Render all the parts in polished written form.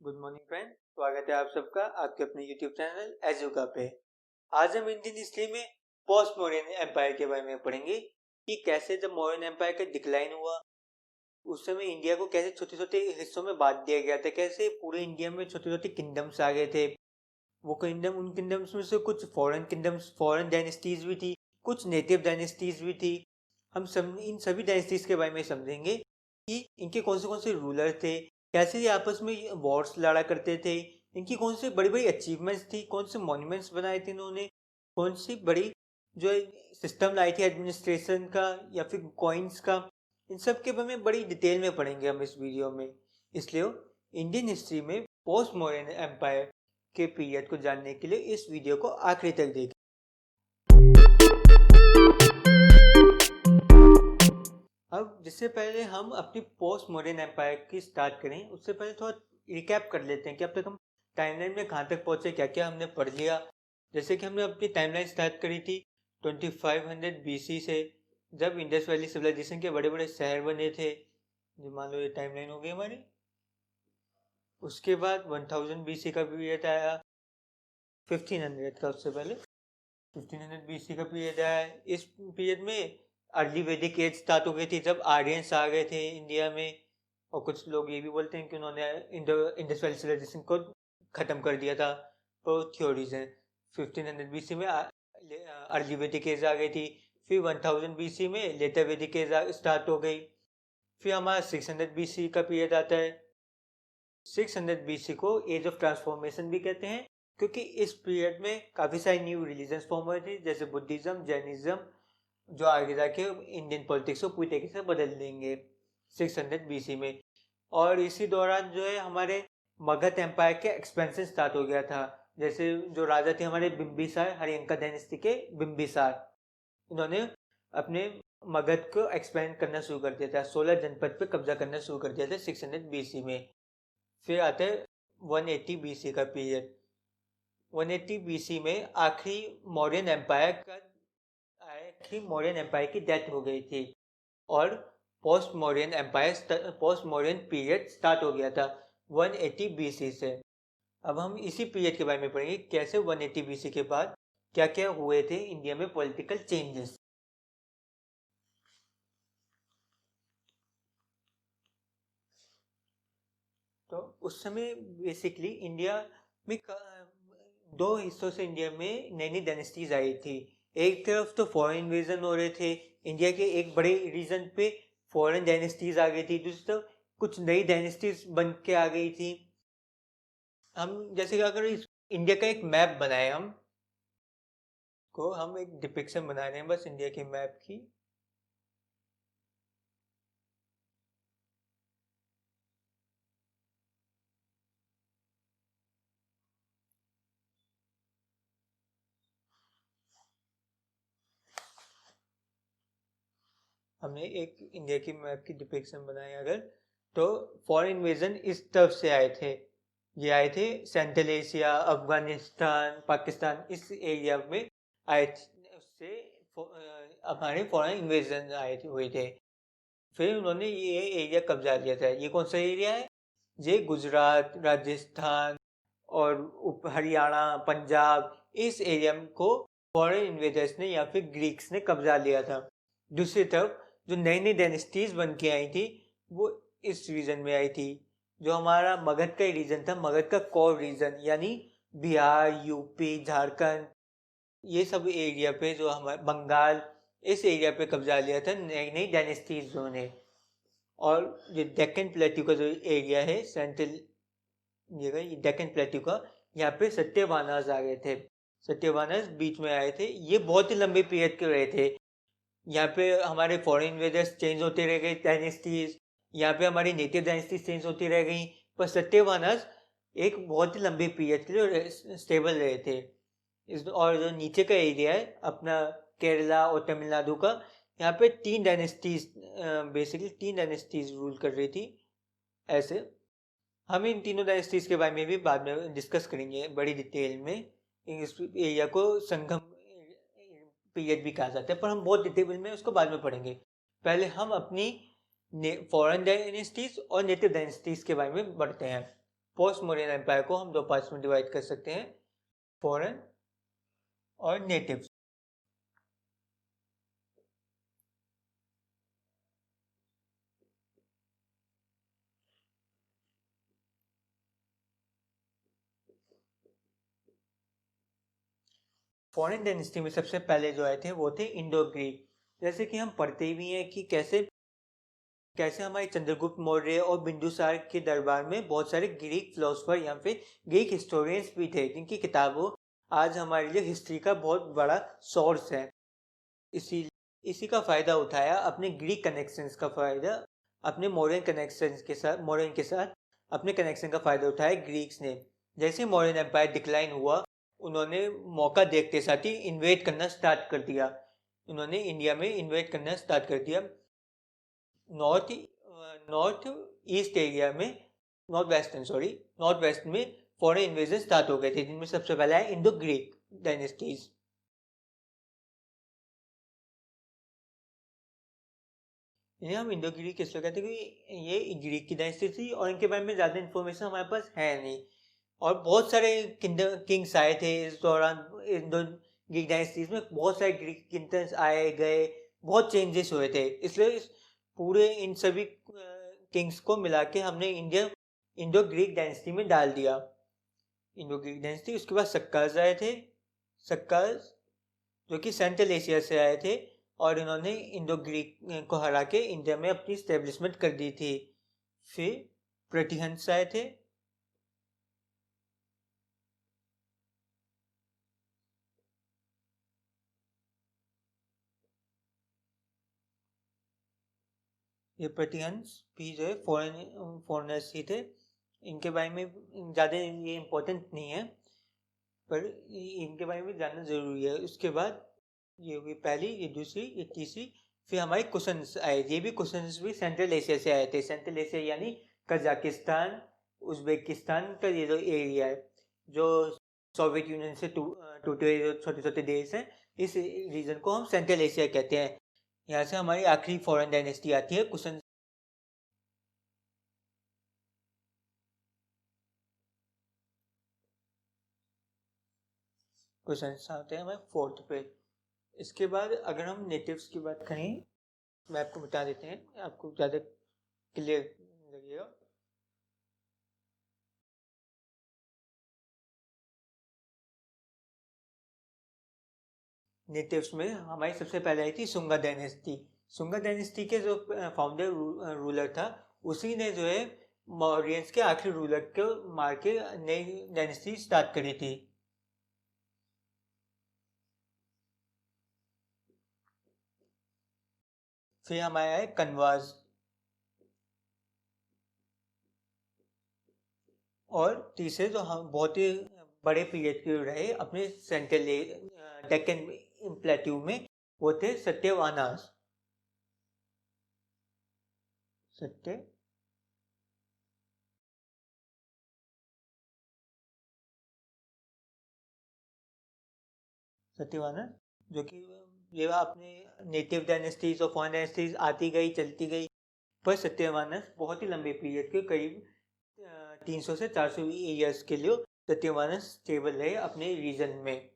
Good morning friend, स्वागत है आप सबका आपके अपने यूट्यूब चैनल एजुका पे। आज हम इंडियन हिस्ट्री में पोस्ट मॉडर्न एम्पायर के बारे में पढ़ेंगे कि कैसे जब मॉडर्न एम्पायर का डिक्लाइन हुआ उस समय इंडिया को कैसे छोटे छोटे हिस्सों में बांट दिया गया था, कैसे पूरे इंडिया में छोटे छोटे किंगडम्स आ गए थे। वो किंगडम, उन किंगडम्स में से कुछ फॉरेन किंगडम्स, फॉरेन डायनेस्टीज भी थी, कुछ नेटिव डायनेस्टीज भी थी। हम सब इन सभी डायनेस्टीज के बारे में समझेंगे कि इनके कौन से रूलर थे, कैसे ये आपस में वॉर्स लड़ा करते थे, इनकी कौन सी बड़ी बड़ी अचीवमेंट्स थी, कौन से मॉन्यूमेंट्स बनाए थे इन्होंने, कौन सी बड़ी जो सिस्टम लाई थी एडमिनिस्ट्रेशन का या फिर कॉइन्स का। इन सब के बारे में बड़ी डिटेल में पढ़ेंगे हम इस वीडियो में। इसलिए इंडियन हिस्ट्री में पोस्ट मॉडर्न एम्पायर के पीरियड को जानने के लिए इस वीडियो को आखिरी तक देखें। अब जिससे पहले हम अपनी पोस्ट मॉडर्न एम्पायर की स्टार्ट करें उससे पहले थोड़ा रिकैप कर लेते हैं कि अब तक हम टाइमलाइन में कहाँ तक पहुँचे, क्या क्या हमने पढ़ लिया। जैसे कि हमने अपनी टाइमलाइन स्टार्ट करी थी 2500 BC से, जब इंडस वैली सिविलाइजेशन के बड़े बड़े शहर बने थे। जो मान लो ये टाइमलाइन हो गई हमारी। उसके बाद 1000 BC का पीरियड आया, 1500 का, उससे पहले 1500 BC का पीरियड आया। इस पीरियड में अर्ली वैदिक एज स्टार्ट हो गई थी, जब आर्यंस आ गए थे इंडिया में। और कुछ लोग ये भी बोलते हैं कि उन्होंने इंडस वैली सिविलाइजेशन को ख़त्म कर दिया था, तो थ्योरीज हैं। 1500 BC में अर्ली वैदिक एज आ गई थी, फिर 1000 BC में लेटर वैदिक एज स्टार्ट हो गई। फिर हमारा 600 BC का पीरियड आता है। 600 BC को एज ऑफ ट्रांसफॉर्मेशन भी कहते हैं, क्योंकि इस पीरियड में काफ़ी सारी न्यू रिलीजन्स फॉर्म हुए थे, जैसे बुद्धिज़्म, जैनिज्म, जो आगे जाके इंडियन पॉलिटिक्स को पूरी तरीके से बदल देंगे 600 BC में। और इसी दौरान जो है हमारे मगध एम्पायर के एक्सपेंशन स्टार्ट हो गया था। जैसे जो राजा थे हमारे बिम्बिसार, हरियंका डायनेस्टी के बिम्बिसार, इन्होंने अपने मगध को एक्सपेंड करना शुरू कर दिया था, 16 जनपद पे कब्जा करना शुरू कर दिया था 600 BC में। फिर आता है 180 BC का पीरियड। 180 BC में आखिरी मौर्यन एम्पायर की डेथ हो गई थी और पोस्ट मौर्यन पीरियड स्टार्ट हो गया था 180 BC से। अब हम इसी पीरियड के बारे में पढ़ेंगे, कैसे 180 BC के बाद क्या क्या हुए थे इंडिया में पॉलिटिकल चेंजेस। तो उस समय बेसिकली इंडिया में दो हिस्सों से इंडिया में नई नई डायनेस्टीज आई थी। एक तरफ तो फॉरेन इन्वेजन हो रहे थे, इंडिया के एक बड़े रीजन पे फॉरेन डायनेस्टीज आ गई थी। दूसरी तरफ कुछ नई डायनेस्टीज बन के आ गई थी। हम जैसे कि अगर इस इंडिया का एक मैप बनाए, हम एक डिपिक्शन बना रहे हैं बस इंडिया के मैप की। हमने एक इंडिया की मैप की डिपिक्शन बनाई अगर, तो फॉरेन इन्वेजन इस तरफ से आए थे। ये आए थे सेंट्रल एशिया, अफगानिस्तान, पाकिस्तान, इस एरिया में आए थे। उससे हमारे फॉरेन इन्वेजन हुए थे। फिर उन्होंने ये एरिया कब्जा लिया था। ये कौन सा एरिया है? ये गुजरात, राजस्थान और हरियाणा, पंजाब, इस एरिया को फॉरेन इन्वेजर्स ने या फिर ग्रीक्स ने कब्जा लिया था। दूसरी तरफ जो नई नई डायनेस्टीज बन के आई थी वो इस रीजन में आई थी। जो हमारा मगध का रीजन था, मगध का कोर रीजन, यानी बिहार, यूपी, झारखंड, ये सब एरिया पे, जो हमारे बंगाल, इस एरिया पे कब्जा लिया था नई नई डायनेस्टीज ने। और ये डेक्कन प्लेट्यू का जो एरिया है, सेंट्रल ये डेक्कन प्लेट्यू का, यहाँ पे सत्यवानास आ गए थे। सत्यवानास बीच में आए थे। ये बहुत ही लंबे पीरियड के रहे थे। यहाँ पे हमारे फॉरेन इन्वेजर्स चेंज होते रह गए डायनेस्टीज, यहाँ पे हमारी नेटिव डायनेस्टीज चेंज होती रह गई, पर सत्यवानास एक बहुत ही लंबे पीरियड के लिए स्टेबल रहे थे। और जो नीचे का एरिया है अपना केरला और तमिलनाडु का, यहाँ पे तीन डायनेस्टीज रूल कर रही थी। ऐसे हम इन तीनों डायनेस्टीज के बारे में भी बाद में डिस्कस करेंगे बड़ी डिटेल में। इस एरिया को संगम पीरियड भी कहा जाता है, पर हम बहुत डिटेल में उसको बाद में पढ़ेंगे। पहले हम अपनी फॉरेन डायनेस्टीज और नेटिव डायनेस्टीज के बारे में बढ़ते हैं। पोस्ट मॉडर्न एम्पायर को हम दो पार्ट्स में डिवाइड कर सकते हैं, फॉरेन और नेटिव। फॉरेन डायनेस्टी में सबसे पहले जो आए थे वो थे इंडो ग्रीक। जैसे कि हम पढ़ते भी हैं कि कैसे कैसे हमारे चंद्रगुप्त मौर्य और बिंदुसार के दरबार में बहुत सारे ग्रीक फिलोसफर या फिर ग्रीक हिस्टोरियंस भी थे, जिनकी किताबों आज हमारे लिए हिस्ट्री का बहुत बड़ा सोर्स है। इसी इसी का फ़ायदा उठाया, अपने ग्रीक कनेक्शंस का फ़ायदा अपने मॉडर्न के साथ अपने कनेक्शन का फ़ायदा उठाया ग्रीक्स ने। जैसे मॉडर्न एम्पायर डिक्लाइन हुआ, उन्होंने मौका देखते साथ ही इन्वेट करना स्टार्ट कर दिया। उन्होंने इंडिया में इन्वेट करना स्टार्ट कर दिया। नॉर्थ नॉर्थ ईस्ट एरिया में नॉर्थ वेस्ट में फॉरेन इन्वेजन स्टार्ट हो गए थे, जिनमें सबसे पहला है इंडो ग्रीक डायनेस्टीज। इन्हें हम इंडो ग्रीक इसलिए कहते हैं क्योंकि ये ग्रीक की डायनेस्टी थी और इनके बारे में ज़्यादा इन्फॉर्मेशन हमारे पास है नहीं। और बहुत सारे किंग्स आए थे इस दौरान। इंडो ग्रीक डायनेस्टीज में बहुत सारे ग्रीक किंग्स आए गए, बहुत चेंजेस हुए थे। इसलिए पूरे इन सभी किंग्स को मिला के हमने इंडो ग्रीक डायनेस्टी में डाल दिया। इंडो ग्रीक डायनेस्टी, उसके बाद सक्काज आए थे। सक्काज जो कि सेंट्रल एशिया से आए थे और इन्होंने इंडो ग्रीक को हरा के इंडिया में अपनी स्टेब्लिशमेंट कर दी थी। फिर प्रतिहंस आए थे। ये प्रतिहंस भी जो है फॉरेनर्स ही थे। इनके बारे में ज़्यादा ये इम्पोर्टेंट नहीं है, पर इनके बारे में जानना ज़रूरी है। उसके बाद ये हुई पहली, ये दूसरी, ये तीसरी। फिर हमारे कुशन्स आए। ये भी कुशन्स भी सेंट्रल एशिया से आए थे। सेंट्रल एशिया यानी कजाकिस्तान, उज्बेकिस्तान का ये जो एरिया है, जो सोवियत यूनियन से टूटे जो छोटे छोटे देश हैं, इस रीजन को हम सेंट्रल एशिया कहते हैं। यहाँ से हमारी आखिरी फॉरेन डायनेस्टी आती है, कुशन। कुशन्स आते हैं हमारे फोर्थ पे। इसके बाद अगर हम नेटिव्स की बात करें, मैं आपको बता देते हैं, आपको ज़्यादा क्लियर लगेगा। नेटिव्स में हमारी सबसे पहले आई थी सुंगा डायनेस्टी। सुंगा डायनेस्टी के जो फाउंडर रूलर था, उसी ने जो है मौर्यंस के आखिरी रूलर को मार के नई डायनेस्टी स्टार्ट करी थी। फिर हमारे आए कन्वाज, और तीसरे जो हम बहुत ही बड़े पीरियड के रहे अपने सेंट्रल डेक्कन प्लेट्यू में, वो थे सत्यवानास। सत्य सत्यवानस जो कि ये अपने नेटिव डायनेस्टीज और फॉरेन डायनेस्टीज आती गई चलती गई, पर सत्यवानस बहुत ही लंबे पीरियड के करीब 300 से 400 ईयर्स के लिए सत्यवानस स्टेबल रहे अपने रीजन में।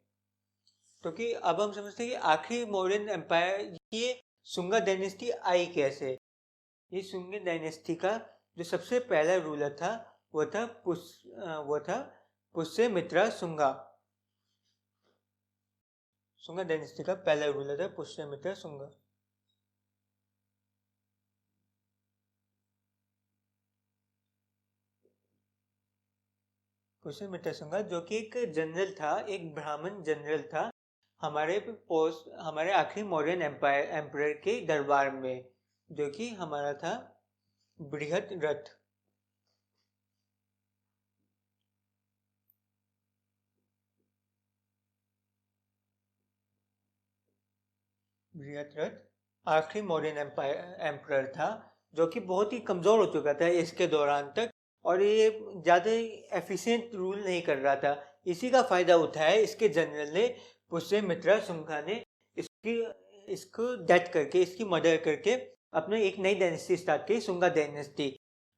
क्योंकि अब हम समझते हैं कि आखिरी मौर्यन एम्पायर, ये सुंगा डायनेस्टी आई कैसे। ये सुंगा डायनेस्टी का जो सबसे पहला रूलर था, वो था पुष्यमित्रा सुंगा। सुंगा डायनेस्टी का पहला रूलर था पुष्यमित्रा सुंगा। पुष्यमित्रा सुंगा जो कि एक जनरल था, एक ब्राह्मण जनरल था हमारे आखिरी मौर्यन एम्पायर के दरबार में, जो कि हमारा था बृहद रथ। बृहद रथ आखिरी मौर्यन एम्पायर था, जो कि बहुत ही कमज़ोर हो चुका था इसके दौरान तक, और ये ज़्यादा एफिशिएंट रूल नहीं कर रहा था। इसी का फ़ायदा उठाया इसके जनरल ने, पुष्यमित्रा सुंगा ने, इसकी इसको डेथ करके, इसकी मर्डर करके अपने एक नई डायनेस्टी स्टार्ट की, सुंगा डायनेस्टी।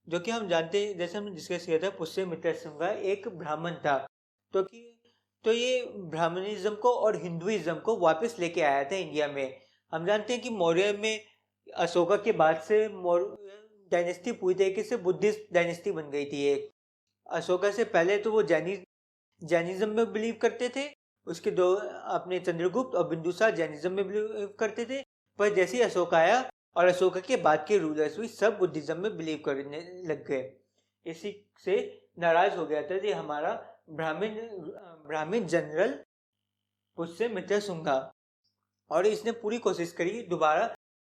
जो कि हम जानते हैं, जैसे हमने डिस्कस किया था, पुष्यमित्र शुंगा एक ब्राह्मण था। तो कि तो ये ब्राह्मणिज्म को और हिंदुइज्म को वापस लेके आया था इंडिया में। हम जानते हैं कि मौर्य में अशोका के बाद से मौर्य डायनेस्टी पूरी तरीके से बुद्धिस्ट डायनेस्टी बन गई थी एक। अशोका से पहले तो वो जैनिज्म में बिलीव करते थे। उसके दो अपने चंद्रगुप्त और बिंदुसार जैनिज्म में बिलीव करते थे। पर जैसे ही अशोक आया और अशोका के बाद के रूलर्स हुई, सब बुद्धिज्म में बिलीव करने लग गए। इसी से नाराज हो गया था ये हमारा ब्राह्मण ब्राह्मण जनरल पुष्यमित्र शुंगा। और इसने पूरी कोशिश करी दोबारा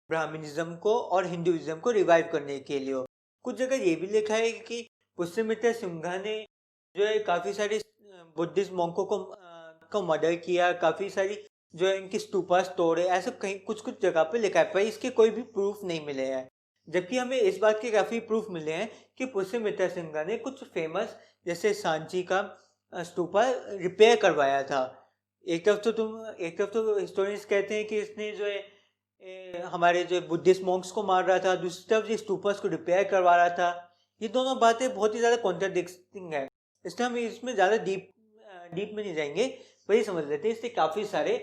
ब्राह्मणिज्म को और हिंदुइज्म को रिवाइव करने के लिए। कुछ जगह ये भी लिखा है कि पुष्यमित्र शुंगा ने जो है काफी सारे बुद्धिस्ट मॉन्कों को मर्डर किया, काफी सारी जो है इनकी स्तूपास तोड़े, ऐसा कहीं कुछ कुछ जगह पे लिखा है, पर इसके कोई भी प्रूफ नहीं मिले हैं। जबकि हमें इस बात के काफी प्रूफ मिले हैं कि पुष्यमित्र शुंगा ने कुछ फेमस जैसे सांची का स्तूपा रिपेयर करवाया था। एक तरफ तो हिस्टोरियंस कहते हैं कि इसने जो है हमारे जो बुद्धिस्ट मॉन्क्स को मार रहा था, दूसरी तरफ ये स्तूपास को रिपेयर करवा रहा था। ये दोनों बातें बहुत ही ज़्यादा कॉन्ट्राडिक्टिंग है, इसलिए हम इसमें ज़्यादा डीप में नहीं जाएंगे। वही समझ लेते हैं, इसने काफ़ी सारे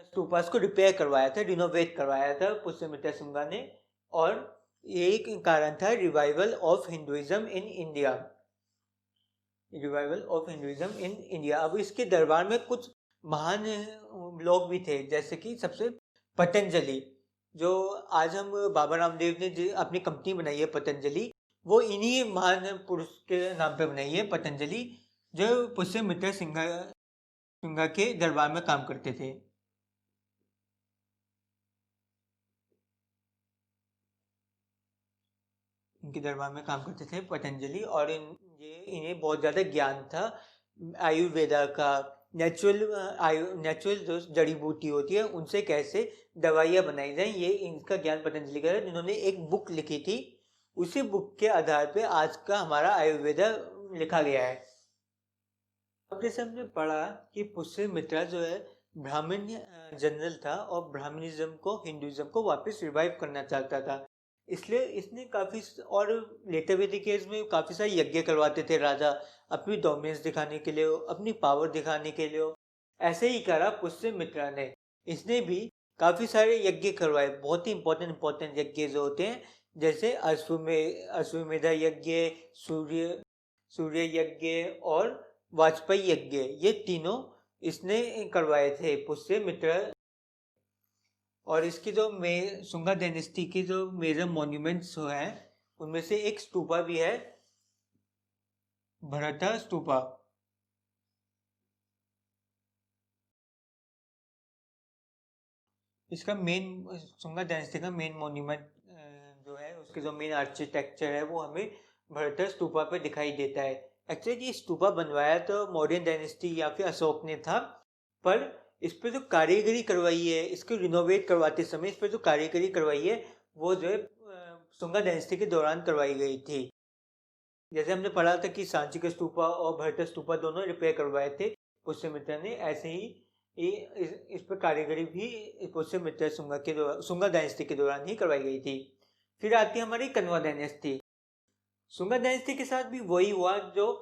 स्तूपास को रिपेयर करवाया था, रिनोवेट करवाया था पुष्यमित्र शुंगा ने। और यही कारण था revival of Hinduism in India. Revival of Hinduism in India. अब इसके दरबार में कुछ महान लोग भी थे, जैसे कि सबसे पतंजलि, जो आज हम बाबा रामदेव ने अपनी कंपनी बनाई है पतंजलि, वो इन्हीं महान पुरुष के नाम पे बनाई है पतंजलि, जो पुष्यमित्र शुंगा के दरबार में काम करते थे। इनके दरबार में काम करते थे पतंजलि, और इन्हें बहुत ज़्यादा ज्ञान था आयुर्वेदा का। नेचुरल जो जड़ी बूटी होती है उनसे कैसे दवाइयाँ बनाई जाएं, ये इनका ज्ञान पतंजलि का है। इन्होंने एक बुक लिखी थी, उसी बुक के आधार पे आज का हमारा आयुर्वेदा लिखा गया है। अब जैसे हमने पढ़ा कि पुष्यमित्र जो है ब्राह्मण जनरल था और ब्राह्मणिज्म को हिंदुइज्म को वापस रिवाइव करना चाहता था, इसलिए इसने काफ़ी और लेटर वैदिक एज में काफ़ी सारे यज्ञ करवाते थे राजा, अपनी डोमिनेंस दिखाने के लिए, अपनी पावर दिखाने के लिए। ऐसे ही करा पुष्यमित्र ने, इसने भी काफ़ी सारे यज्ञ करवाए, बहुत ही इंपॉर्टेंट यज्ञ जो होते हैं, जैसे अश्वमेध यज्ञ, सूर्य यज्ञ और वाजपेयी यज्ञ, ये तीनों इसने करवाए थे पुष्यमित्र। और इसकी जो शुंगा डायनेस्टी की जो मेजर मॉन्यूमेंट्स हैं, उनमें से एक स्तूपा भी है, भरता स्तूपा। इसका शुंगा डायनेस्टी का मेन मॉन्यूमेंट जो है, उसके जो मेन आर्किटेक्चर है, वो हमें भरता स्तूपा पे दिखाई देता है। एक्चुअली ये स्तूपा बनवाया तो मौर्यन डायनेस्टी या फिर अशोक ने था, पर इस पर जो कारीगरी करवाई है, इसको रिनोवेट करवाते समय इस पर जो कारीगरी करवाई है, वो जो है शुंगा डायनेस्टी के दौरान करवाई गई थी। जैसे हमने पढ़ा था कि सांची का स्तूपा और भरत स्तूपा दोनों रिपेयर करवाए थे पुष्यमित्र ने, ऐसे ही इस पर कारीगरी भी पुष्यमित्र शुंगा डायनेस्टी के दौरान ही करवाई गई थी। फिर आती है हमारी कण्वा डायनेस्टी। शुंगा डायनेस्टी के साथ भी वही हुआ जो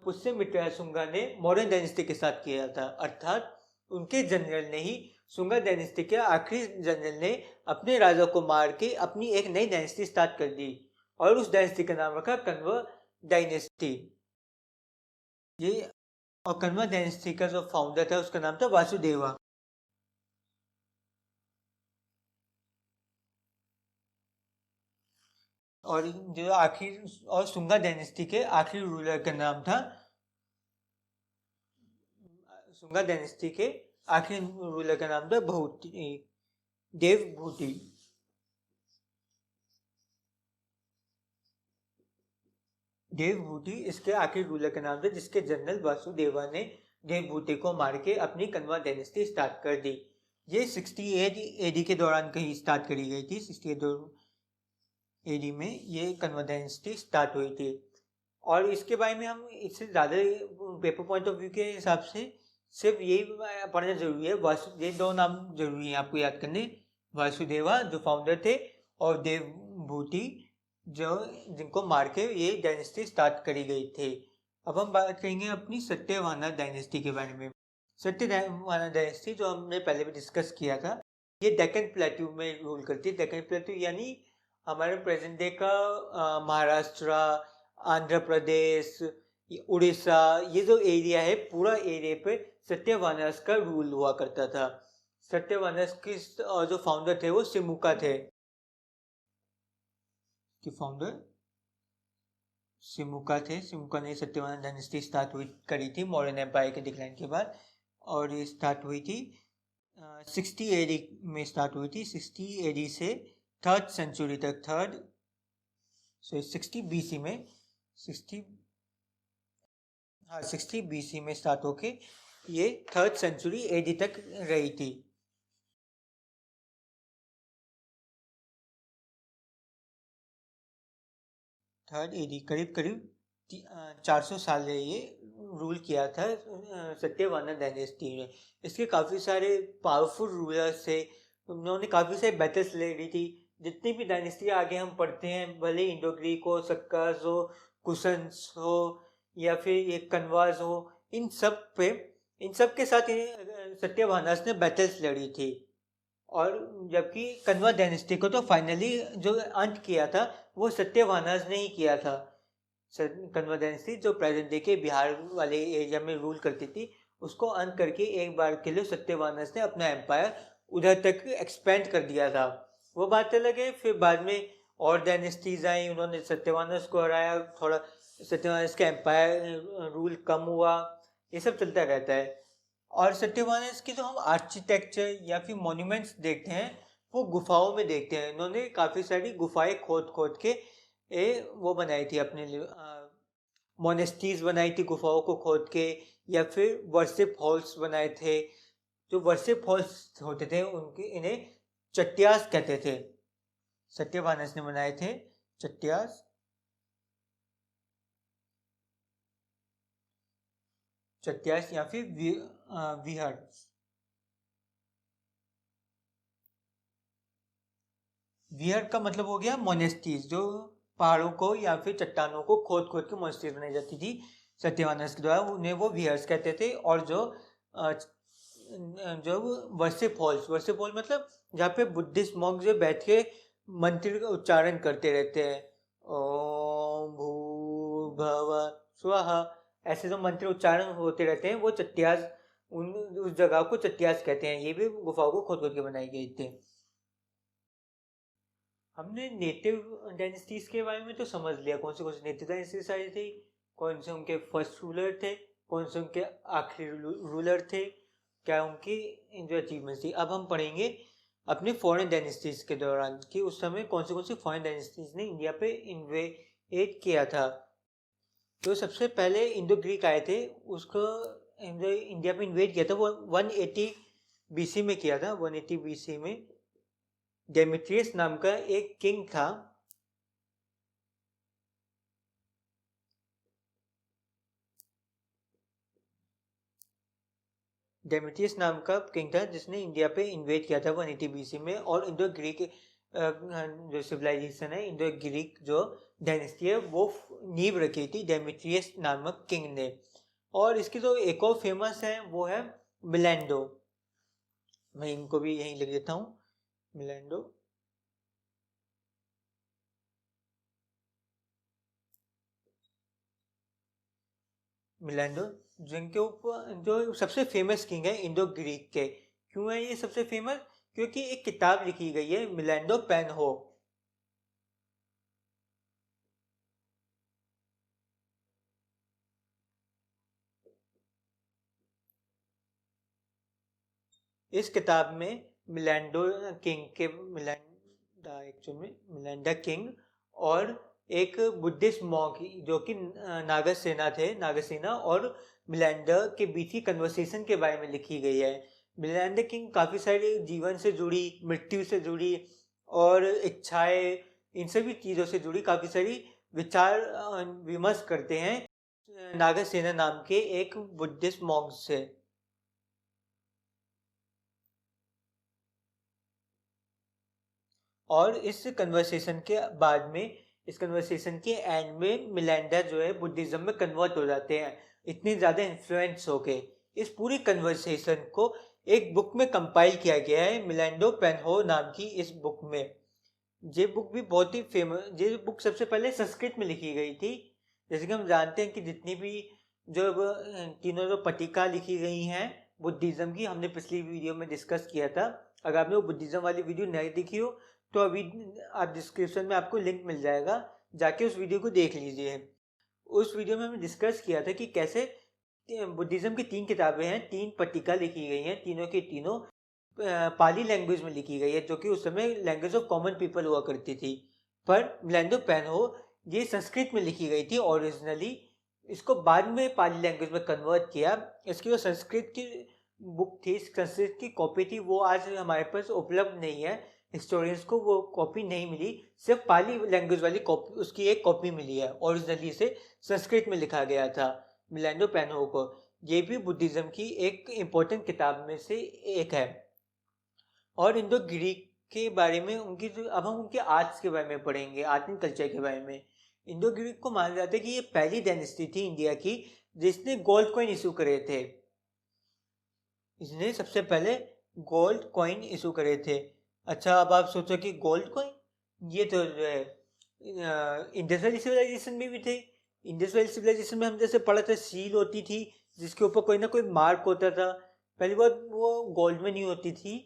पुष्यमित्र शुंगा ने मौर्यन डायनेस्टी के साथ किया था, अर्थात उनके जनरल ने ही, शुंगा डायनेस्टी के आखिरी जनरल ने अपने राजा को मार के अपनी एक नई डायनेस्टी स्टार्ट कर दी, और उस डायनेस्टी का नाम रखा कण्वा डायनेस्टी। ये और कण्वा डायनेस्टी का जो फाउंडर था उसका नाम था वासुदेवा। और जो आखिर और शुंगा डायनेस्टी के आखिरी रूलर का नाम था, शुंगा डायनेस्टी के आखिरी रूलर का नाम था देवभूति। देवभूति इसके आखिरी रूलर का नाम था, जिसके जनरल वासुदेवा ने देवभूति को मार के अपनी कण्वा डायनेस्टी स्टार्ट कर दी। ये 68 एडी के दौरान कहीं स्टार्ट करी गई थी। 68 एडी में ये कण्वा डायनेस्टी स्टार्ट हुई थी। और इसके बारे में हम इससे ज़्यादा पेपर पॉइंट ऑफ व्यू के हिसाब से सिर्फ यही पढ़ना जरूरी है, ये दो नाम जरूरी है आपको याद करने, वासुदेवा जो फाउंडर थे और देवभूति जो जिनको मार के ये डायनेस्टी स्टार्ट करी गई थी। अब हम बात करेंगे अपनी सत्यवाना डायनेस्टी के बारे में। सत्यवाना डायनेस्टी जो हमने पहले भी डिस्कस किया था, ये डेक्कन प्लेट्यू में रूल करती है। डेक्कन प्लेट्यू यानी हमारे प्रेजेंट डे का महाराष्ट्र, आंध्र प्रदेश, उड़ीसा, ये जो एरिया है पूरा एरिया पे सत्यवानस का रूल हुआ करता था। सत्यवानस की जो फाउंडर थे वो सिमुका थे, कि फाउंडर सिमुका थे। सिमुका ने सत्यवाना डायनेस्टी स्टार्ट हुई करी थी मौर्यन एम्पायर के डिक्लाइन के बाद, और ये स्टार्ट हुई थी 60 एडी में स्टार्ट हुई थी। 60 एडी से 3rd सेंचुरी तक, 60 बीसी में 60 हाँ 60 बीसी में स्टार्ट होके ये 3rd सेंचुरी एडी तक रही थी। 3rd एडी करीब करीब 400 साल ये रूल किया था सत्यवाना डायनेस्टी ने। इसके काफ़ी सारे पावरफुल रूलर्स थे, उन्होंने काफ़ी सारे बैटल्स लड़ी थी। जितनी भी डायनेस्टी आगे हम पढ़ते हैं, भले इंडो ग्रीक हो, सक्कास हो, कुशन्स हो, या फिर ये कन्वाज हो, इन सब के साथ सत्यवानास ने बैटल्स लड़ी थी। और जबकि कन्वा डायनेस्टी को तो फाइनली जो अंत किया था वो सत्यवानास ने ही किया था। कन्वा डायनेस्टी जो प्रेजेंट डे के बिहार वाले एरिया में रूल करती थी, उसको अंत करके एक बार के लिए सत्यवानास ने अपना एम्पायर उधर तक एक्सपेंड कर दिया था। वो बात अलग है, फिर बाद में और डायनेस्टीज आई, उन्होंने सत्यवानास को हराया, थोड़ा सत्यवानास का एम्पायर रूल कम हुआ, ये सब चलता रहता है। और सत्यवानास की जो हम आर्किटेक्चर या फिर मॉन्यूमेंट्स देखते हैं वो गुफाओं में देखते हैं। इन्होंने काफ़ी सारी गुफाएं खोद खोद के वो बनाई थी अपने लिए, मोनेस्टीज बनाई थी गुफाओं को खोद के, या फिर वर्शिप हॉल्स बनाए थे। जो वर्शिप हॉल्स होते थे उनके इन्हें चट्यास कहते थे। सत्यवानस ने बनाए थे चट्यास, या फिर विहर। विहर का मतलब हो गया मोनेस्टीज, जो पहाड़ों को या फिर चट्टानों को खोद खोद के मोनेस्टीज बनाई जाती थी सत्यवानस के द्वारा, उन्हें वो विहर्स कहते थे। और जो वर्शिप हॉल मतलब जहाँ पे बुद्धिस्ट मॉन्क जो बैठ के मंत्र का उच्चारण करते रहते हैं, ओम भू भव स्वाहा, ऐसे जो मंत्र उच्चारण होते रहते हैं वो चट्यास, उस जगह को चट्यास कहते हैं। ये भी गुफाओं को खोद खोद के बनाई गई थी। हमने नेटिव डायनेस्टीज के बारे में तो समझ लिया, कौन से नेटिव डायनेस्टीज आई थी, कौन से उनके फर्स्ट रूलर थे, कौन से उनके आखिरी रूलर थे, क्या उनकी जो अचीवमेंट्स थी। अब हम पढ़ेंगे अपने फॉरेन डायनेस्टीज के दौरान कि उस समय कौन सी फॉरेन डायनेस्टीज ने इंडिया पे इन्वेड किया था। तो सबसे पहले इंडो ग्रीक आए थे, उसको इंडिया पे इन्वेड किया था वो 180 बीसी में किया था। 180 बीसी में डेमेट्रियस नाम का एक किंग था। डेमेट्रियस नाम का किंग था जिसने इंडिया पे इन्वेड किया था 180 बीसी में, और इंडो ग्रीक जो सिविलाइजेशन है, इंडो ग्रीक जो डायनेस्टी है, वो नींव रखी थी डेमेट्रियस नामक किंग ने। और इसकी जो एक और फेमस है वो है मिलेंडो। मैं इनको भी यहीं लिख देता हूँ, मिलेंडो। मिलेंडो जिनके ऊपर जो सबसे फेमस किंग है इंडो ग्रीक के। क्यों है ये सबसे फेमस? क्योंकि एक किताब लिखी गई है मिलेंडो पेन हो। इस किताब में मिलेंडो किंग के मिलेंडा एक्चुअल में मिलेंडा किंग और एक बुद्धिस्ट मॉन्क जो कि नागसेना थे, नागसेना और मिलेंडर के बीच की कन्वर्सेशन के बारे में लिखी गई है। मिलेंडर किंग काफ़ी सारी जीवन से जुड़ी, मृत्यु से जुड़ी और इच्छाएं, इन सभी चीज़ों से जुड़ी काफ़ी सारी विचार विमर्श करते हैं नागसेना नाम के एक बुद्धिस्ट मॉन्क से। और इस कन्वर्सेशन के बाद में इस कन्वर्सेशन के एंड में मिलेंडर जो है बुद्धिज्म में कन्वर्ट हो जाते हैं, इतनी ज़्यादा इन्फ्लुएंस हो गए। इस पूरी कन्वर्सेशन को एक बुक में कंपाइल किया गया है, मिलेंडो पेनहो नाम की इस बुक में। ये बुक भी बहुत ही फेमस, ये बुक सबसे पहले संस्कृत में लिखी गई थी। जैसे कि हम जानते हैं कि जितनी भी जो तीनों जो पट्टिका लिखी गई हैं बुद्धिज्म की, हमने पिछली वीडियो में डिस्कस किया था। अगर आपने वो बुद्धिज्म वाली वीडियो नहीं देखी हो तो अभी आप डिस्क्रिप्शन में आपको लिंक मिल जाएगा, जाके उस वीडियो को देख लीजिए। उस वीडियो में हमने डिस्कस किया था कि कैसे बुद्धिज्म की 3 किताबें हैं, 3 पट्टिका लिखी गई हैं, तीनों की तीनों पाली लैंग्वेज में लिखी गई है, जो कि उस समय लैंग्वेज ऑफ कॉमन पीपल हुआ करती थी। पर मिलेंडो पेनहो ये संस्कृत में लिखी गई थी ओरिजिनली, इसको बाद में पाली लैंग्वेज में कन्वर्ट किया। इसकी जो संस्कृत की बुक थी, संस्कृत की कॉपी थी, वो आज हमारे पास उपलब्ध नहीं है। हिस्टोरियंस को वो कॉपी नहीं मिली, सिर्फ पाली लैंग्वेज वाली कॉपी, उसकी एक कॉपी मिली है। ओरिजिनली इसे संस्कृत में लिखा गया था मिलेंडो पेनहो को। ये भी बुद्धिज्म की एक इम्पोर्टेंट किताब में से एक है। और इंडो ग्रीक के बारे में उनकी जो, अब हम उनके आर्ट्स के बारे में पढ़ेंगे, आर्ट एंड कल्चर के बारे में। इंडो ग्रीक को माना जाता है कि ये पहली डायनेस्टी थी इंडिया की जिसने गोल्ड कॉइन इशू करे थे। इसने सबसे पहले गोल्ड कॉइन इशू करे थे। अच्छा, अब आप सोचो कि गोल्ड कॉइन, ये तो जो है इंडस वैली सिविलाइजेशन में भी थे। इंडस वैली सिविलाइजेशन में हम जैसे पढ़ा था, सील होती थी जिसके ऊपर कोई ना कोई मार्क होता था। पहली बार वो गोल्ड में नहीं होती थी,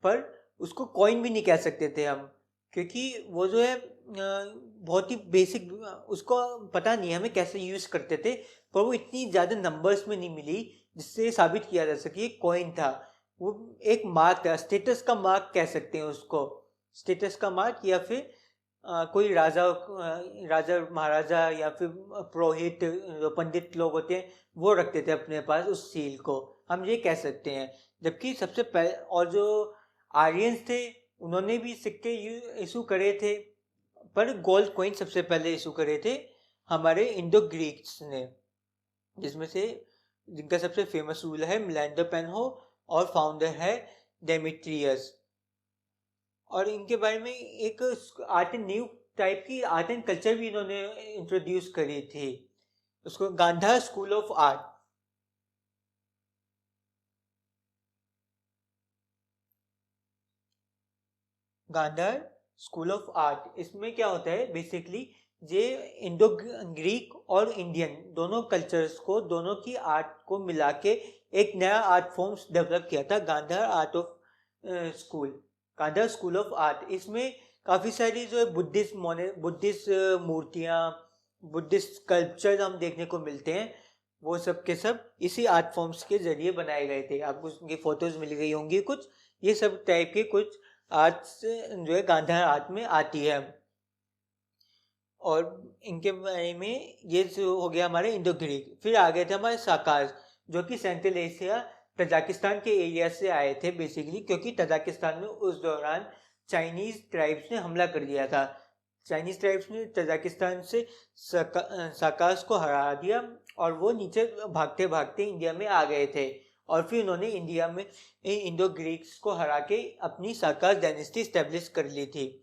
पर उसको कॉइन भी नहीं कह सकते थे हम, क्योंकि वो जो है बहुत ही बेसिक, उसको पता नहीं हमें कैसे यूज़ करते थे, पर वो इतनी ज़्यादा नंबर्स में नहीं मिली जिससे साबित किया जा सके कॉइन था। वो एक मार्क था, स्टेटस का मार्क कह सकते हैं उसको, स्टेटस का मार्क, या फिर कोई राजा राजा महाराजा या फिर पुरोहित जो पंडित लोग होते हैं वो रखते थे अपने पास उस सील को, हम ये कह सकते हैं। जबकि सबसे पहले और जो आर्यंस थे उन्होंने भी सिक्के इशू करे थे, पर गोल्ड कॉइन सबसे पहले इशू करे थे हमारे इंडो ग्रीक्स ने, जिसमें से जिनका सबसे फेमस रूल है मिलेंडो पेनहो और फाउंडर है डेमेट्रियस। और इनके बारे में एक आर्ट एंड न्यू टाइप की आर्ट एंड कल्चर भी इन्होंने इंट्रोड्यूस करी थी, उसको Gandhara school of art. Gandhara school of art, इसमें क्या होता है बेसिकली, ये इंडो ग्रीक और इंडियन दोनों कल्चर्स को, दोनों की आर्ट को मिला के एक नया आर्ट फॉर्म्स डेवलप किया था, Gandhara art of school, Gandhara school of art. इसमें काफ़ी सारी जो है बुद्धिस्ट मूर्तियाँ, बुद्धिस्ट स्कल्पचर हम देखने को मिलते हैं, वो सब के सब इसी आर्ट फॉर्म्स के जरिए बनाए गए थे। आपको उनकी फोटोज मिल गई होंगी कुछ, ये सब टाइप के कुछ आर्ट्स जो है गांधार आर्ट में आती है। और इनके बारे में ये जो हो गया हमारे इंडो ग्रीक। फिर आ गए थे हमारे साकाज, जो कि सेंट्रल एशिया तजाकिस्तान के एरिया से आए थे बेसिकली, क्योंकि तजाकिस्तान में उस दौरान चाइनीज ट्राइब्स ने हमला कर दिया था। चाइनीज ट्राइब्स ने तजाकिस्तान से साकाज को हरा दिया और वो नीचे भागते भागते इंडिया में आ गए थे, और फिर उन्होंने इंडिया में इंडो ग्रीक्स को हरा के अपनी साकाज डायनेस्टी स्टेब्लिश कर ली थी।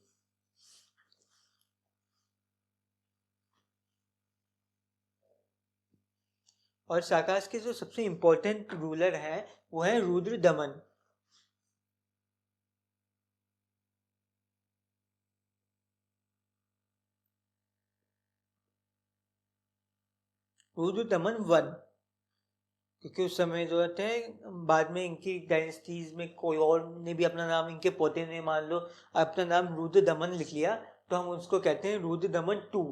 और साकाज के जो सबसे इम्पोर्टेंट रूलर हैं वो हैं रुद्र दमन। रुद्र दमन वन, क्योंकि उस समय जो थे, बाद में इनकी डायनेस्टीज में कोई और ने भी अपना नाम, इनके पोते ने मान लो अपना नाम रुद्र दमन लिख लिया, तो हम उसको कहते हैं रुद्र दमन टू।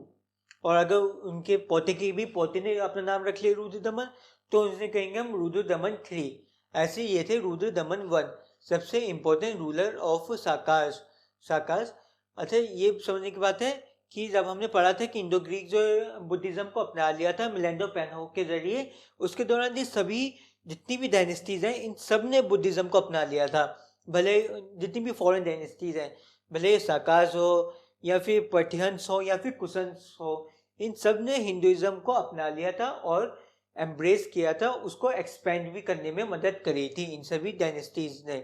और अगर उनके पोते की भी पोते ने अपना नाम रख लिया रुद्र दमन, तो उनसे कहेंगे हम रुद्र दमन थ्री। ऐसे ये थे रुद्र दमन वन, सबसे इम्पोर्टेंट रूलर ऑफ साकाज। अच्छा, ये समझने की बात है कि जब हमने पढ़ा था कि इंडो ग्रीक जो बुद्धिज्म को अपना लिया था मिलेंडो पेनहो के जरिए, उसके दौरान ये सभी जितनी भी डायनेस्टीज हैं इन सब ने बुद्धिज्म को अपना लिया था। भले जितनी भी फॉरेन डायनेस्टीज हैं, भले साकाज हो या फिर पर्थियंस हो या फिर कुशन्स हो, इन सब ने हिंदुइज्म को अपना लिया था और एम्ब्रेस किया था, उसको एक्सपेंड भी करने में मदद करी थी इन सभी डायनेस्टीज ने।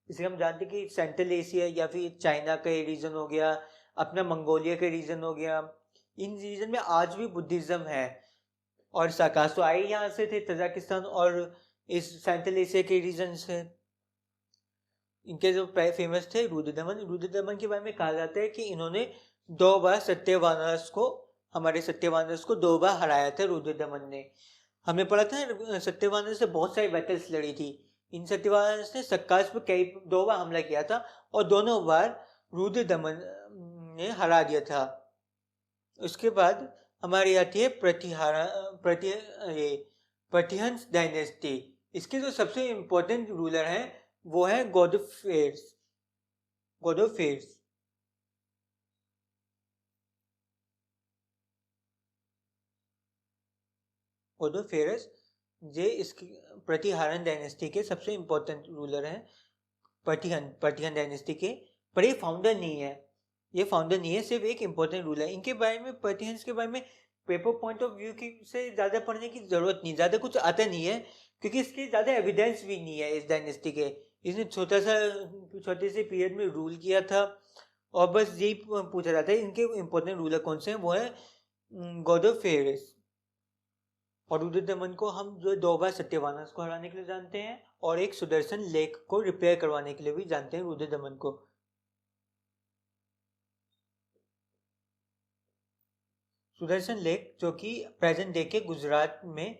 इसलिए हम जानते हैं कि सेंट्रल एशिया या फिर चाइना का रीजन हो गया, अपना मंगोलिया के रीजन हो गया, इन रीजन में आज भी बुद्धिज्म है। और साकासो आए यहाँ से थे, तजाकिस्तान और इस सेंट्रल एशिया के रीजन से। इनके जो फेमस थे रुद्रदमन के बारे में कहा जाता है कि इन्होंने 2 बार सत्यवानस को, हमारे सत्यवानस को 2 बार हराया था रुद्रदमन ने। हमने पढ़ा था सत्यवानस से बहुत सारी बैटल्स लड़ी थी। इन सत्यवानस ने सक्कास पर 2 बार हमला किया था और दोनों बार रुद्रदमन ने हरा दिया था। उसके बाद हमारी आती है प्रतिहंस डायनेस्टी। इसके जो सबसे इम्पोर्टेंट रूलर हैं वो है गोदोफेरस। ये इसकी प्रतिहारन डायनेस्टी के सबसे इम्पोर्टेंट रूलर हैं, प्रतिहन डायनेस्टी के। पर ये फाउंडर नहीं है, सिर्फ एक इम्पोर्टेंट रूलर है। इनके बारे में, प्रतिहंस के बारे में पेपर पॉइंट ऑफ व्यू की से ज़्यादा पढ़ने की ज़रूरत नहीं, ज़्यादा कुछ आता नहीं है, क्योंकि इसके ज़्यादा एविडेंस भी नहीं है इस डायनेस्टी के। इसने छोटे से पीरियड में रूल किया था और बस यही पूछा जाता है इनके इम्पोर्टेंट रूलर कौन से हैं, वो है गोदोफेरस। और रुद्रदमन को हम जो 2 बार सत्यवानस को हराने के लिए जानते हैं और एक सुदर्शन लेक को रिपेयर करवाने के लिए भी जानते हैं रुद्रदमन को। सुदर्शन लेक जो कि प्रेजेंट डे के गुजरात में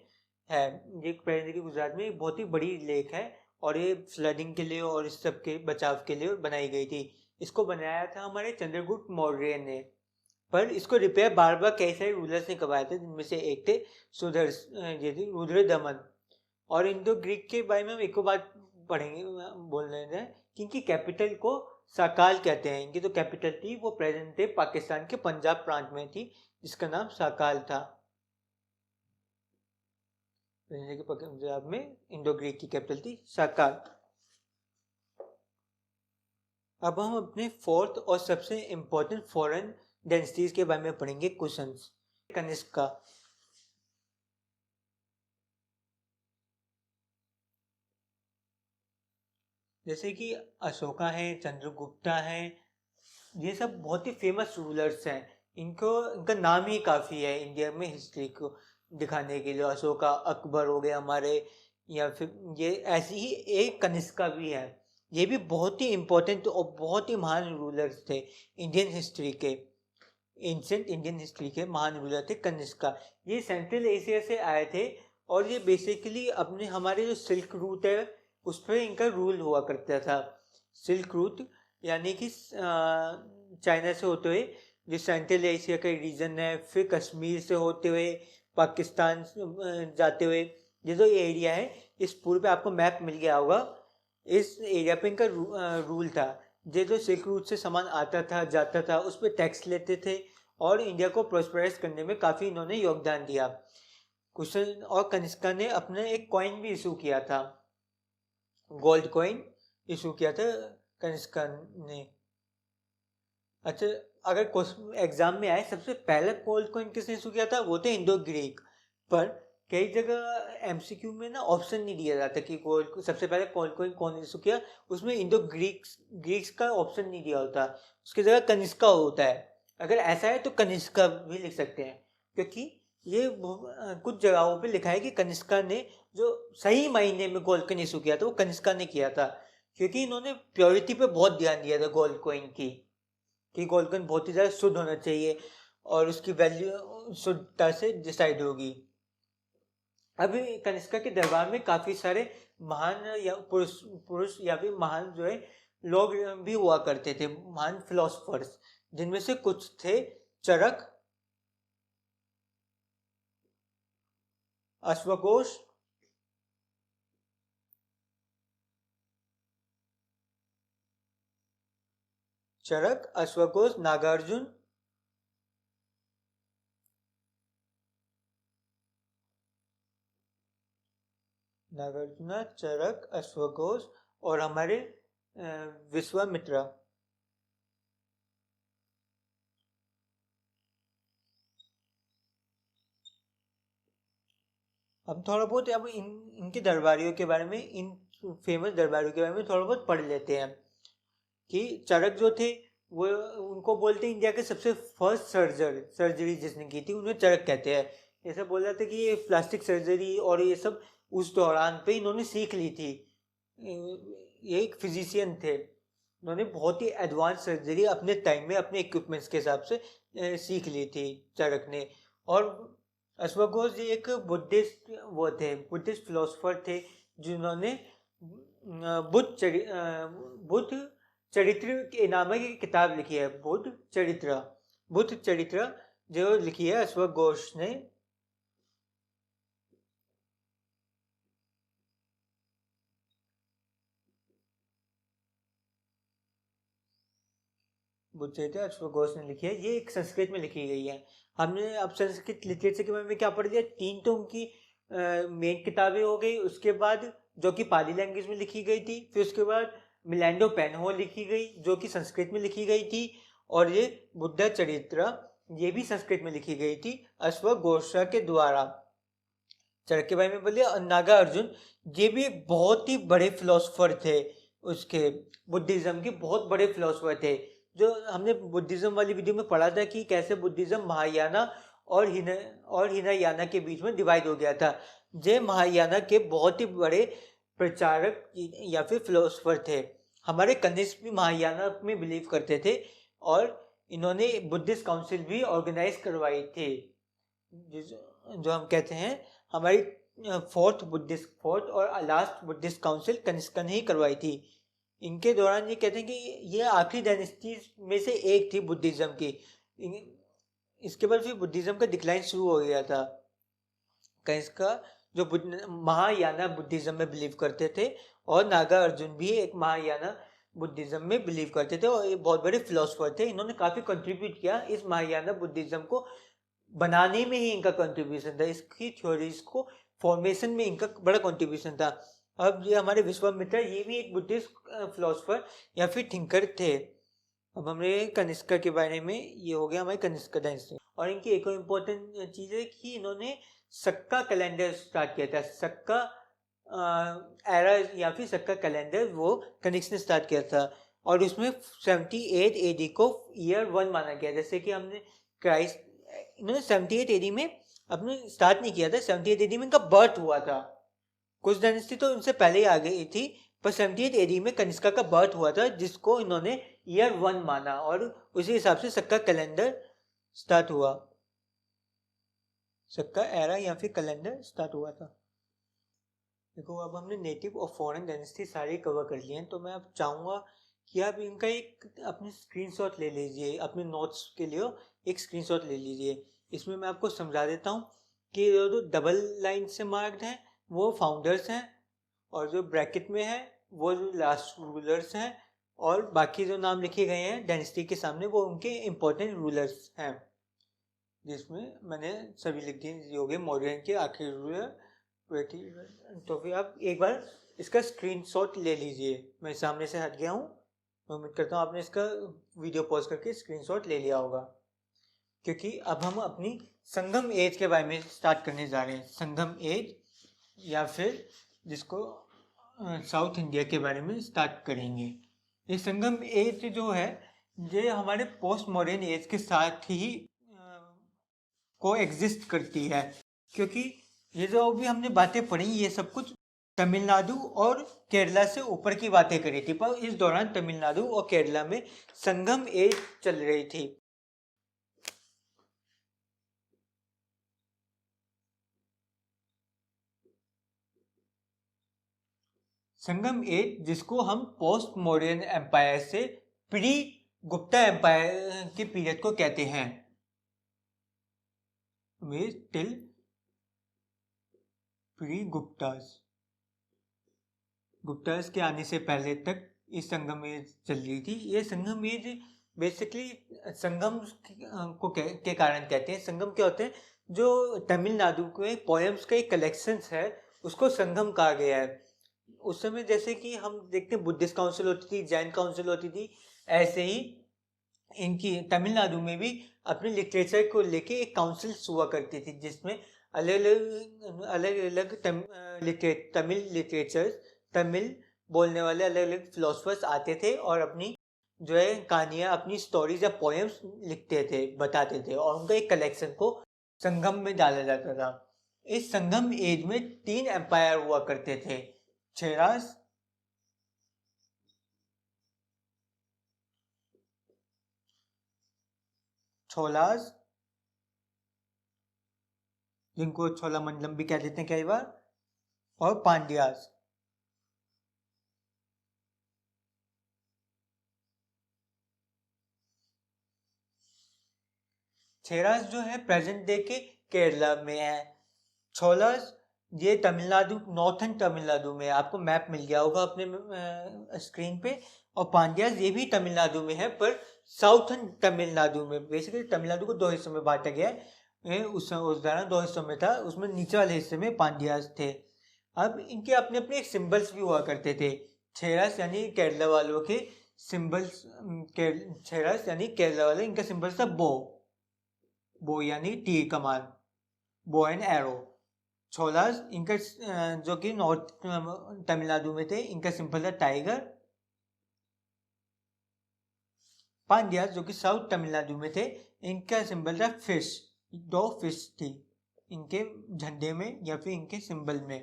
है, ये प्रेजेंट डे के गुजरात में एक बहुत ही बड़ी लेक है और ये फ्लडिंग के लिए और इस सब के बचाव के लिए बनाई गई थी। इसको बनाया था हमारे चंद्रगुप्त मौर्य ने, पर इसको रिपेयर बार बार कई सारे रूलर्स ने करवाए थे, जिनमें से एक थे रुद्रदमन। और इंडो ग्रीक के बारे में हम एक बात पढ़ेंगे, बोल रहे हैं कि इनकी कैपिटल को साकाल कहते हैं। इनकी जो कैपिटल थी वो प्रेजेंट डे पाकिस्तान के पंजाब प्रांत में थी, जिसका नाम साकाल था। पंजाब में इंडो ग्रीक की कैपिटल थी साकाल। अब हम अपने फोर्थ और सबसे इम्पोर्टेंट फॉरेन डेंसिटीज के बारे में पढ़ेंगे क्वेश्चंस। कनिष्का, जैसे कि अशोका है, चंद्रगुप्ता है, ये सब बहुत ही फेमस रूलर्स हैं। इनका नाम ही काफ़ी है इंडिया में हिस्ट्री को दिखाने के लिए। अशोका, अकबर हो गए हमारे, या फिर ये ऐसी ही एक कनिष्का भी है। ये भी बहुत ही इम्पोर्टेंट और बहुत ही महान रूलर्स थे इंडियन हिस्ट्री के, एंशिएंट इंडियन हिस्ट्री के महान रूलर थे कनिष्का। ये सेंट्रल एशिया से आए थे और ये बेसिकली अपने हमारे जो सिल्क रूट है उस पर इनका रूल हुआ करता था। सिल्क रूट यानी कि चाइना से होते हुए जो सेंट्रल एशिया का रीजन है, फिर कश्मीर से होते हुए पाकिस्तान जाते हुए ये जो एरिया है, इस पूरे पे आपको मैप मिल गया होगा, इस एरिया पे इनका रूल था। ये जो सिल्क रूट से सामान आता था जाता था उस पर टैक्स लेते थे और इंडिया को प्रोस्पेराइज करने में काफ़ी इन्होंने योगदान दिया। क्वेश्चन, और कनिष्का ने अपने एक कॉइन भी इशू किया था, गोल्ड कॉइन इशू किया था कनिष्का ने। अच्छा, अगर क्वेश्चन एग्जाम में आए सबसे पहला गोल्ड कॉइन किसने इशू किया था, वो थे इंडो ग्रीक। पर कई जगह एमसीक्यू में ना ऑप्शन नहीं दिया जाता कि गोल्ड सबसे पहले गोल्ड कॉइन कौन इशू किया, उसमें इंडो ग्रीक्स का ऑप्शन नहीं दिया होता, उसकी जगह कनिष्का होता है। अगर ऐसा है तो कनिष्का भी लिख सकते हैं, क्योंकि ये कुछ जगहों पे लिखा है कि कनिष्का ने जो सही महीने में गोल्ड कॉइन इशू किया था वो कनिष्का ने किया था, क्योंकि इन्होंने प्योरिटी पे बहुत ध्यान दिया था गोल्ड कॉइन की, कि गोल्ड कॉइन बहुत ही ज़्यादा शुद्ध होना चाहिए और उसकी वैल्यू शुद्धता से डिसाइड होगी। अभी कनिष्का के दरबार में काफ़ी सारे महान या पुरुष या फिर महान जो है लोग भी हुआ करते थे, महान फिलोसफर्स, जिनमें से कुछ थे चरक, अश्वघोष, नागार्जुन, नागार्जुन, चरक, अश्वघोष और हमारे विश्वामित्रा। अब थोड़ा बहुत अब इनके दरबारियों के बारे में, इन फेमस दरबारियों के बारे में थोड़ा बहुत पढ़ लेते हैं। कि चरक जो थे वो उनको बोलते हैं इंडिया के सबसे फर्स्ट सर्जरी जिसने की थी उन्हें चरक कहते हैं। ऐसा बोल रहा था कि ये प्लास्टिक सर्जरी और ये सब उस दौरान पे इन्होंने सीख ली थी। ये एक फिजिशियन थे, उन्होंने बहुत ही एडवांस सर्जरी अपने टाइम में अपने इक्विपमेंट्स के हिसाब से सीख ली थी चरक ने। और अश्वघोष जी एक बुद्धिस्ट फिलोसफर थे जिन्होंने बुद्ध चरित्र के नामक एक किताब लिखी है, बुद्ध चरित्र जो लिखी है अश्वघोष ने। बुद्ध चरित्र अश्वघोष ने लिखी है, ये एक संस्कृत में लिखी गई है। हमने अब संस्कृत लिटरेचर के बारे में क्या पढ़ लिया, 3 तो उनकी मेन किताबें हो गई, उसके बाद जो कि पाली लैंग्वेज में लिखी गई थी, फिर उसके बाद मिलैंडो पेन्हो लिखी गई जो कि संस्कृत में लिखी गई थी, और ये बुद्ध चरित्र ये भी संस्कृत में लिखी गई थी अश्वघोष के द्वारा। चरक के बारे में बोलिए। और नागा अर्जुन ये भी एक बहुत ही बड़े फिलोसफर थे, उसके बुद्धिज्म के बहुत बड़े फिलोसफर थे। जो हमने बुद्धिज्म वाली वीडियो में पढ़ा था कि कैसे बुद्धिज्म महायाना और हिनायाना के बीच में डिवाइड हो गया था। ये महायाना के बहुत ही बड़े प्रचारक या फिर फिलोसफर थे। हमारे कनिष्क भी महायाना में बिलीव करते थे और इन्होंने बुद्धिस्ट काउंसिल भी ऑर्गेनाइज करवाई थी, जो हम कहते हैं हमारी फोर्थ और लास्ट बुद्धिस्ट काउंसिल कनिष्क ने ही करवाई थी। इनके दौरान ये कहते हैं कि ये आखिरी डायनेस्टी में से एक थी बुद्धिज्म की। इसके बाद फिर बुद्धिज्म का डिक्लाइन शुरू हो गया था। कनिष्क का जो महायाना बुद्धिज्म में बिलीव करते थे, और नागा अर्जुन भी एक महायाना बुद्धिज्म में बिलीव करते थे और ये बहुत बड़े फिलोसफर थे। इन्होंने काफ़ी कंट्रीब्यूट किया इस महायाना बुद्धिज्म को बनाने में ही इनका कंट्रीब्यूशन था, इसकी थ्योरीज को फॉर्मेशन में इनका बड़ा कंट्रीब्यूशन था। अब ये हमारे विश्वामित्र ये भी एक बुद्धिस्ट फिलोसफर या फिर थिंकर थे। अब हमने कनिष्क के बारे में, ये हो गया हमारे कनिष्क डायनेस्टी। और इनकी एक और इम्पोर्टेंट चीज़ है कि इन्होंने सक्का कैलेंडर स्टार्ट किया था। सक्का एरा या फिर सक्का कैलेंडर वो कनिष्क ने स्टार्ट किया था, और उसमें 78 AD को ईयर 1 माना गया। जैसे कि हमने क्राइस्ट, इन्होंने 78 AD में अपने स्टार्ट नहीं किया था, 78 AD में इनका बर्थ हुआ था। कुछ डायनेस्टी तो उनसे पहले ही आ गई थी, पर 78 AD में कनिष्का का बर्थ हुआ था जिसको इन्होंने ईयर 1 माना, और उसी हिसाब से सक्का कैलेंडर स्टार्ट हुआ, सक्का एरा या फिर कैलेंडर स्टार्ट हुआ था। देखो अब हमने नेटिव और फॉरेन डायनेस्टी सारी कवर कर लिए हैं, तो मैं अब चाहूँगा कि आप इनका एक अपने स्क्रीनशॉट ले लीजिए, अपने नोट्स के लिए एक स्क्रीनशॉट ले लीजिए। इसमें मैं आपको समझा देता हूँ कि जो डबल लाइन से मार्क्ड हैं वो फाउंडर्स हैं, और जो ब्रैकेट में है वो जो लास्ट रूलर्स हैं, और बाकी जो नाम लिखे गए हैं डायनेस्टी के सामने वो उनके इम्पोर्टेंट रूलर्स हैं, जिसमें मैंने सभी लिख दिए हो गए मौर्यन के आखिरी रूलर। तो फिर आप एक बार इसका स्क्रीनशॉट ले लीजिए। मैं सामने से हट गया हूँ, मैं उम्मीद करता हूँ आपने इसका वीडियो पॉज करके स्क्रीनशॉट ले लिया होगा, क्योंकि अब हम अपनी संगम एज के बारे में स्टार्ट करने जा रहे हैं। संगम एज या फिर जिसको साउथ इंडिया के बारे में स्टार्ट करेंगे। ये संगम एज जो है ये हमारे पोस्ट मॉडर्न एज के साथ ही को एग्जिस्ट करती है, क्योंकि ये जो भी हमने बातें पढ़ी ये सब कुछ तमिलनाडु और केरला से ऊपर की बातें करी थी, पर इस दौरान तमिलनाडु और केरला में संगम एज चल रही थी। संगम एज जिसको हम पोस्ट मॉडर्न एम्पायर से प्री गुप्ता एम्पायर के पीरियड को कहते हैं, टिल प्री गुप्तास के आने से पहले तक इस संगम एज चल रही थी। ये संगम एज बेसिकली संगम को के कारण कहते हैं। संगम क्या होते हैं, जो तमिलनाडु के पोएम्स का एक कलेक्शन है उसको संगम कहा गया है। उस समय जैसे कि हम देखते हैं बुद्धिस्ट काउंसिल होती थी, जैन काउंसिल होती थी, ऐसे ही इनकी तमिलनाडु में भी अपने लिटरेचर को लेके एक काउंसिल हुआ करती थी, जिसमें अलग अलग तमिल लिटरेचर, तमिल बोलने वाले अलग अलग फिलोसफर्स आते थे और अपनी जो है कहानियाँ, अपनी स्टोरीज या पोएम्स लिखते थे, बताते थे, और उनका एक कलेक्शन को संगम में डाला जाता था। इस संगम एज में 3 एम्पायर हुआ करते थे, चेरास, छोलास, जिनको छोला मंडलम भी कह देते हैं कई बार, और पांड्यास। चेरास जो है प्रेजेंट डे के केरला में है। छोलास ये तमिलनाडु, नॉर्थन तमिलनाडु में, आपको मैप मिल गया होगा अपने स्क्रीन पे। और पांड्यास ये भी तमिलनाडु में है, पर साउथन तमिलनाडु में। बेसिकली तमिलनाडु को 2 हिस्सों में बांटा गया है। उस दौरान 2 हिस्सों में था, उसमें नीचे वाले हिस्से में पांड्यास थे। अब इनके अपने अपने सिंबल्स भी हुआ करते थे। छेरास यानी केरला वालों के सिंबल्स, छेरास यानी केरला वाले, इनका सिंबल्स था बो, बो यानी तीर कमान, बो एंड एरो। छोलास इनका जो कि नॉर्थ तमिलनाडु में थे, इनका सिंबल था टाइगर। पांड्या जो कि साउथ तमिलनाडु में थे, इनका सिंबल था फिश, 2 फिश थी इनके झंडे में या फिर इनके सिंबल में।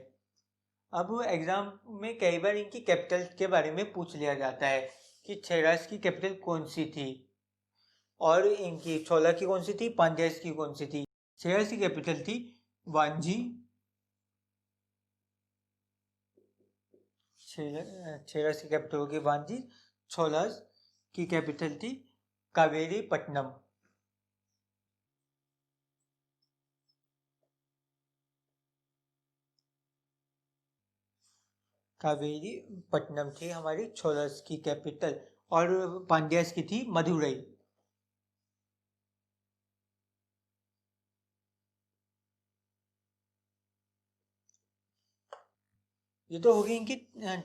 अब एग्जाम में कई बार इनकी कैपिटल के बारे में पूछ लिया जाता है कि छेरास की कैपिटल कौन सी थी, और इनकी छोला की कौन सी थी, पांड्यास की कौन सी थी। छेरास की कैपिटल थी वांजी, छेरास की कैपिटल होगी वांजी। छोलास की कैपिटल थी कावेरी पट्टनम। कावेरी पट्टनम थी हमारी छोलास की कैपिटल, और पांड्यास की थी मदुरई। ये तो हो गई इनकी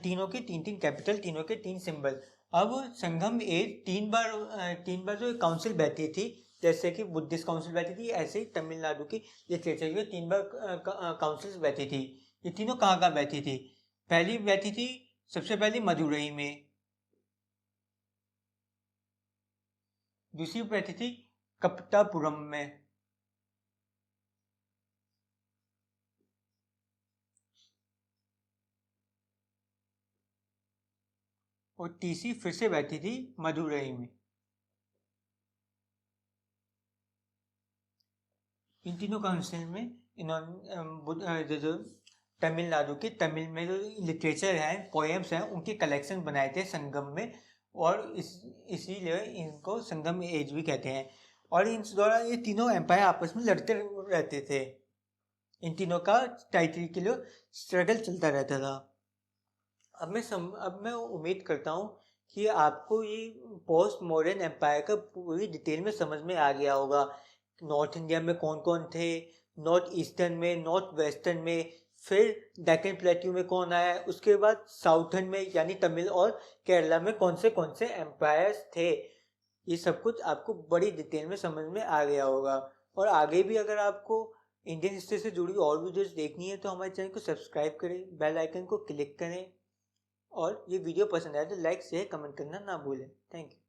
तीनों की 3 कैपिटल, तीनों के 3 सिंबल। अब संगम एज 3 बार जो काउंसिल बैठी थी, जैसे कि बुद्धिस्ट काउंसिल बैठी थी, ऐसे ही तमिलनाडु की लिटरेचर की 3 बार काउंसिल्स बैठी थी। ये तीनों कहाँ कहाँ बैठी थी? पहली बैठी थी सबसे पहले मदुरई में, दूसरी बैठी थी कपटापुरम में, और तीसरी फिर से बैठी थी मदुरई में। इन तीनों काउंसिल में इन्होंने जो तमिलनाडु के, तमिल में जो लिटरेचर है, पोएम्स हैं, उनके कलेक्शन बनाए थे संगम में, और इसीलिए इनको संगम एज भी कहते हैं। और इन दौरान ये तीनों एम्पायर आपस में लड़ते रहते थे। इन तीनों का टाइटल के लिए स्ट्रगल चलता रहता था। अब मैं उम्मीद करता हूँ कि आपको ये पोस्ट मॉडर्न एम्पायर का पूरी डिटेल में समझ में आ गया होगा। नॉर्थ इंडिया में कौन कौन थे, नॉर्थ ईस्टर्न में, नॉर्थ वेस्टर्न में, फिर डेक्कन प्लेट्यू में कौन आया, उसके बाद साउथर्न में यानी तमिल और केरला में कौन से एम्पायर्स थे। ये सब कुछ आपको बड़ी डिटेल में समझ में आ गया होगा। और आगे भी अगर आपको इंडियन हिस्ट्री से जुड़ी और वीडियोस देखनी है तो हमारे चैनल को सब्सक्राइब करें, बेल आइकन को क्लिक करें, और ये वीडियो पसंद आए तो लाइक शेयर कमेंट करना ना भूलें। Thank you.